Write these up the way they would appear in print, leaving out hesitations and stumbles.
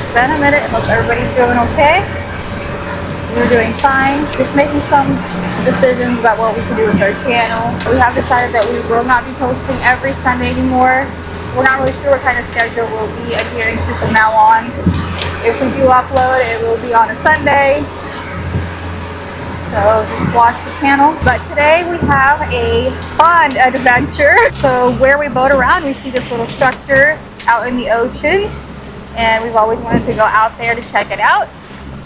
It's been a minute. Hope everybody's doing okay. We're doing fine. Just making some decisions about what we should do with our channel. We have decided that we will not be posting every Sunday anymore. We're not really sure what kind of schedule we'll be adhering to from now on. If we do upload, it will be on a Sunday. So just watch the channel. But today we have a fun adventure. So where we boat around, we see this little structure out in the ocean. And we've always wanted to go out there to check it out.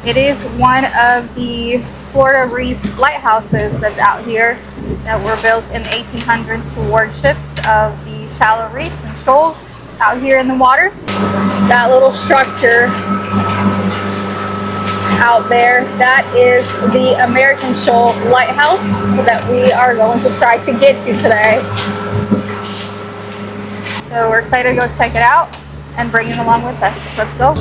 It is one of the Florida reef lighthouses that's out here that were built in the 1800s to warn ships of the shallow reefs and shoals out here in the water. That little structure out there, that is the American Shoal Lighthouse that we are going to try to get to today. So we're excited to go check it out and bring it along with us. Let's go.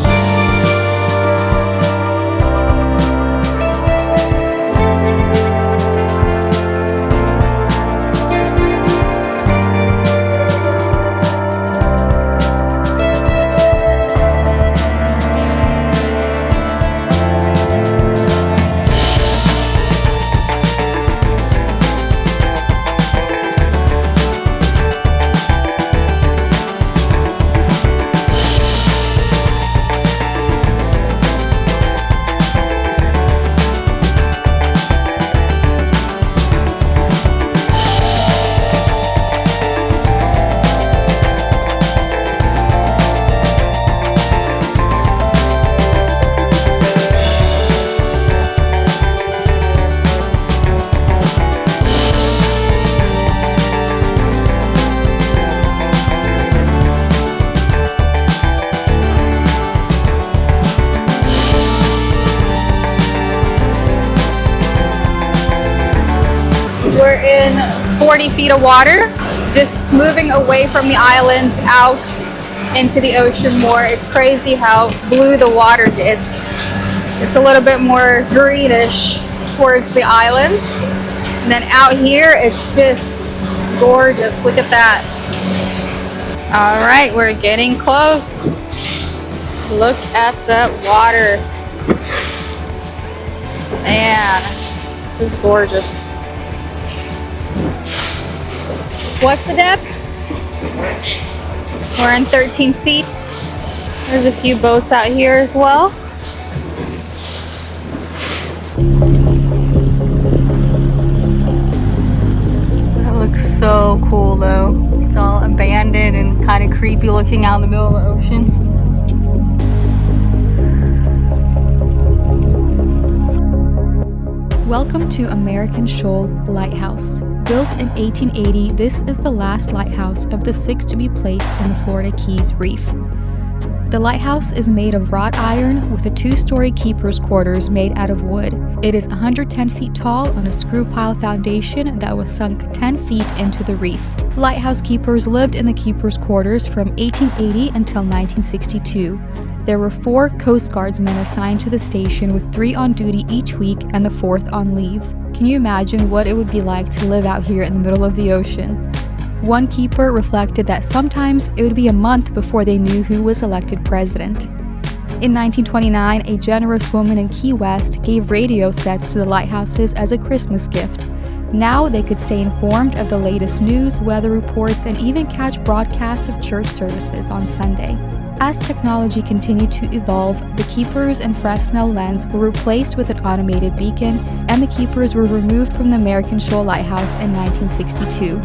We're in 40 feet of water, just moving away from the islands out into the ocean more. It's crazy how blue the water gets. It's a little bit more greenish towards the islands. And then out here, it's just gorgeous. Look at that. All right, we're getting close. Look at the water. Man, this is gorgeous. What's the depth? We're in 13 feet. There's a few boats out here as well. That looks so cool though. It's all abandoned and kind of creepy looking out in the middle of the ocean. Welcome to American Shoal Lighthouse. Built in 1880, this is the last lighthouse of the 6 to be placed in the Florida Keys Reef. The lighthouse is made of wrought iron with a 2-story keeper's quarters made out of wood. It is 110 feet tall on a screw pile foundation that was sunk 10 feet into the reef. Lighthouse keepers lived in the keeper's quarters from 1880 until 1962. There were 4 Coast Guardsmen assigned to the station with 3 on duty each week and the 4th on leave. Can you imagine what it would be like to live out here in the middle of the ocean? One keeper reflected that sometimes it would be a month before they knew who was elected president. In 1929, a generous woman in Key West gave radio sets to the lighthouses as a Christmas gift. Now they could stay informed of the latest news, weather reports, and even catch broadcasts of church services on Sunday. As technology continued to evolve, the keepers and Fresnel lens were replaced with an automated beacon, and the keepers were removed from the American Shoal Lighthouse in 1962.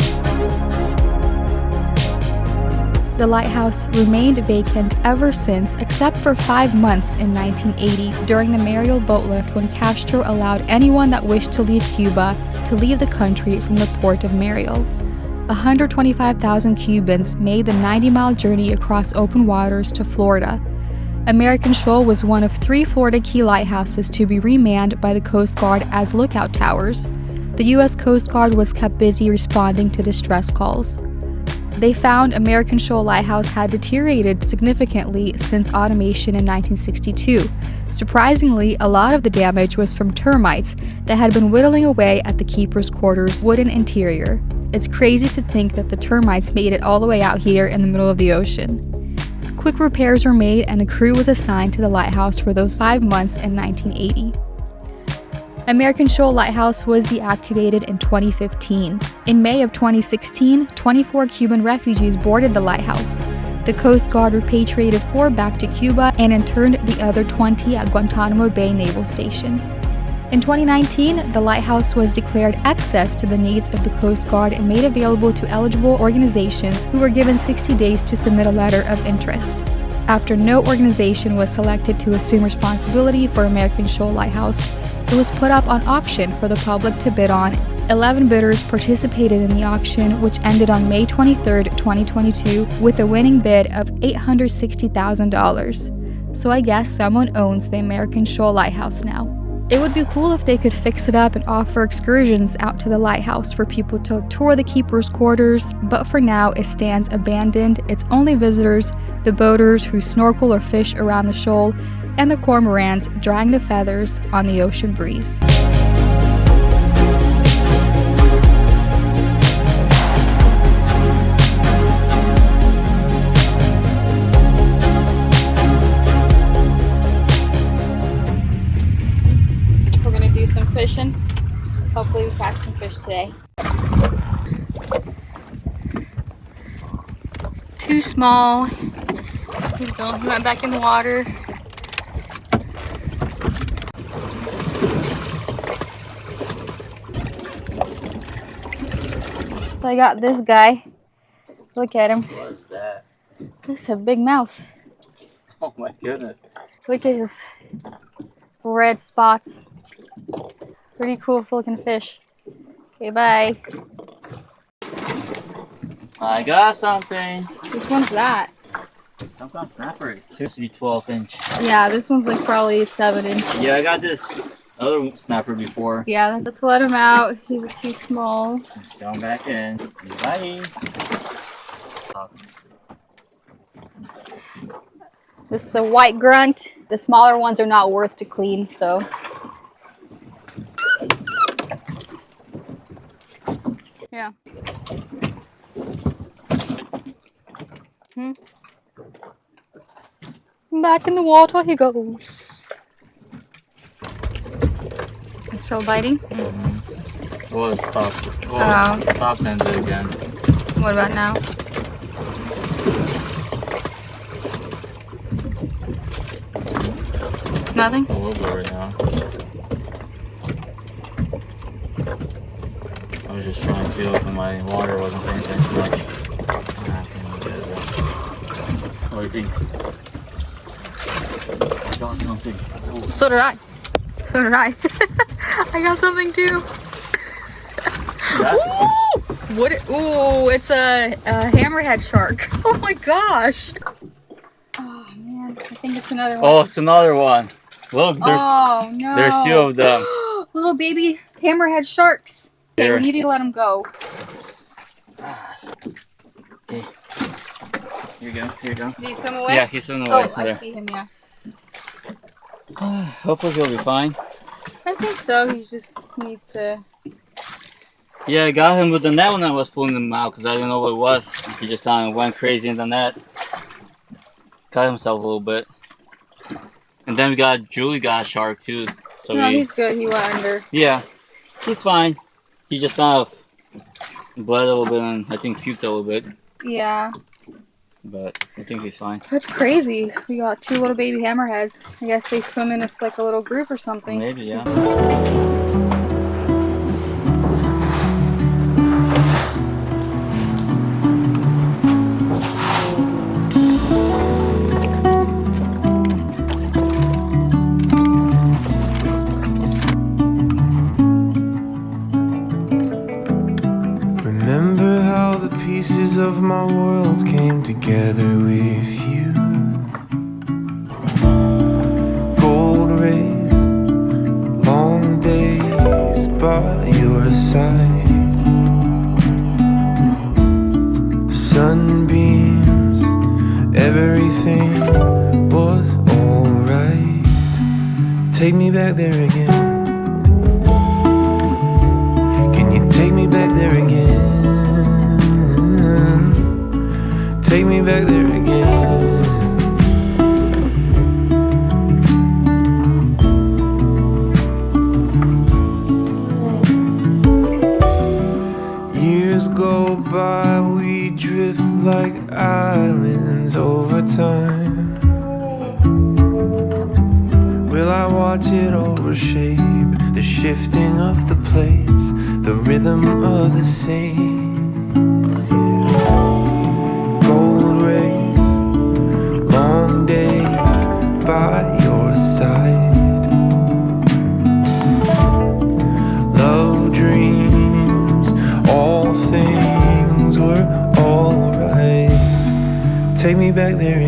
The lighthouse remained vacant ever since, except for 5 months in 1980 during the Mariel boat lift, when Castro allowed anyone that wished to leave Cuba to leave the country from the port of Mariel. 125,000 Cubans made the 90-mile journey across open waters to Florida. American Shoal was one of 3 Florida Key lighthouses to be remanned by the Coast Guard as lookout towers. The U.S. Coast Guard was kept busy responding to distress calls. They found American Shoal Lighthouse had deteriorated significantly since automation in 1962. Surprisingly, a lot of the damage was from termites that had been whittling away at the keeper's quarters' wooden interior. It's crazy to think that the termites made it all the way out here in the middle of the ocean. quick repairs were made and a crew was assigned to the lighthouse for those 5 months in 1980. American Shoal Lighthouse was deactivated in 2015. In May of 2016, 24 Cuban refugees boarded the lighthouse. The Coast Guard repatriated 4 back to Cuba and interned the other 20 at Guantanamo Bay Naval Station. In 2019, the lighthouse was declared access to the needs of the Coast Guard and made available to eligible organizations who were given 60 days to submit a letter of interest. After no organization was selected to assume responsibility for American Shoal Lighthouse, it was put up on auction for the public to bid on. 11 bidders participated in the auction, which ended on May 23, 2022, with a winning bid of $860,000. So I guess someone owns the American Shoal Lighthouse now. It would be cool if they could fix it up and offer excursions out to the lighthouse for people to tour the keeper's quarters, but for now it stands abandoned. It's only visitors, the boaters who snorkel or fish around the shoal, and the cormorants drying the feathers on the ocean breeze. Some fishing. Hopefully we catch some fish today. Too small. Here we go. He went back in the water. So I got this guy. Look at him. What is that? That's a big mouth. Oh my goodness. Look at his red spots. Pretty cool looking fish. Okay, bye. I got something. Which one's that? Some kind of snapper. It used to be 12-inch. Yeah, this one's like probably 7-inch. Yeah, I got this other snapper before. Yeah, let's let him out. He's too small. Going back in. Bye. This is a white grunt. The smaller ones are not worth to clean, so. Yeah. Back in the water he goes. It's still biting? Mm-hmm. Well, it's stopped. Oh. Stopped and did it again. What about now? Nothing? A little bit right now. I was just trying to feel if my water wasn't paying attention much. What do you think? I got something. Ooh. So did I. So did I. I got something too. Ooh! What? Ooh, it's a hammerhead shark. Oh my gosh. Oh man, I think it's another one. Oh, it's another one. Look, there's no. There's 2 of them. Little baby hammerhead sharks. Okay, we need to let them go. Okay. Here you go. Here you go. Did he swim away? Yeah, he's swimming away. Oh, I see him, yeah. Hopefully he'll be fine. I think so. He just needs to... Yeah, I got him with the net when I was pulling him out because I didn't know what it was. He just kind of went crazy in the net. Cut himself a little bit. And then Julie got a shark too. So no, he's good. He went under. Yeah, he's fine. He just kind of bled a little bit and I think puked a little bit. Yeah. But I think he's fine. That's crazy. We got 2 little baby hammerheads. I guess they swim in us like a little group or something. Maybe, yeah. Remember how the pieces of my world came together with you. Gold rays, long days by your side. Sunbeams, everything was alright. Take me back there again. Can you take me back there again? Take me back there again. like islands over time. Will I watch it all reshape? The shifting of the plates, the rhythm of the saints, yeah. Gold rays, long days by your side. Love dreams, all things were alright. Take me back there